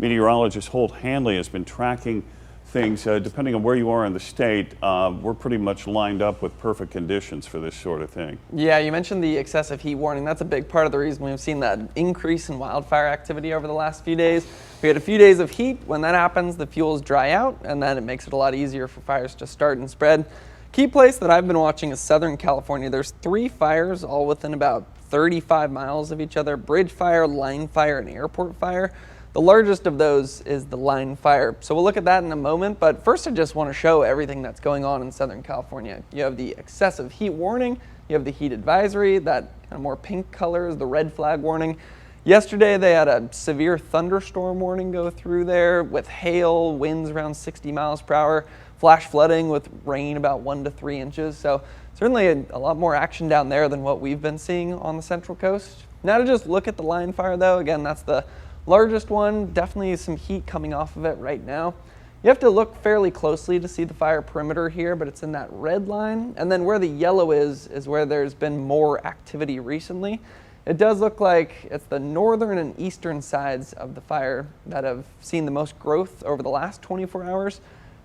Meteorologist Holt Hanley has been tracking things. Depending on where you are in the state, we're pretty much lined up with perfect conditions for this sort of thing. Yeah, you mentioned the excessive heat warning. That's a big part of the reason we've seen that increase in wildfire activity over the last few days. We had a few days of heat. When that happens, the fuels dry out, and then it makes it a lot easier for fires to start and spread. Key place that I've been watching is Southern California. There's 3 fires all within about 35 miles of each other: bridge fire, line fire, and airport fire. The largest of those is the line fire. So we'll look at that in a moment, but first I just want to show everything that's going on in Southern California. You have the excessive heat warning, you have the heat advisory, that kind of more pink color is the red flag warning. Yesterday they had a severe thunderstorm warning go through there with hail, winds around 60 miles per hour, flash flooding with rain about 1 to 3 inches. So certainly a lot more action down there than what we've been seeing on the Central Coast. Now to just look at the line fire though, again, that's the largest one. Definitely some heat coming off of it right now. You have to look fairly closely to see the fire perimeter here, but it's in that red line. And then where the yellow is where there's been more activity recently. It does look like it's the northern and eastern sides of the fire that have seen the most growth over the last 24 hours.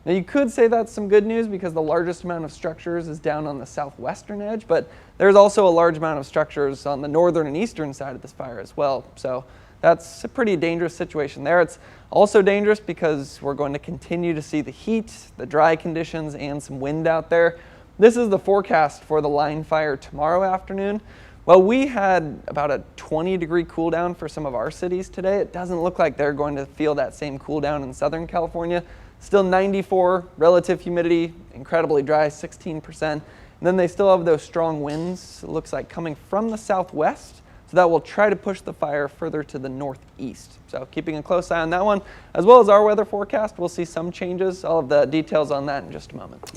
Now you could say that's some good news because the largest amount of structures is down on the southwestern edge, but there's also a large amount of structures on the northern and eastern side of this fire as well. So that's a pretty dangerous situation there. It's also dangerous because we're going to continue to see the heat, the dry conditions, and some wind out there. This is the forecast for the line fire tomorrow afternoon. Well, we had about a 20-degree cool down for some of our cities today. It doesn't look like they're going to feel that same cool down in Southern California. Still 94 relative humidity, incredibly dry, 16%. And then they still have those strong winds, it looks like, coming from the southwest. So that will try to push the fire further to the northeast. So keeping a close eye on that one, as well as our weather forecast. We'll see some changes. All of the details on that in just a moment.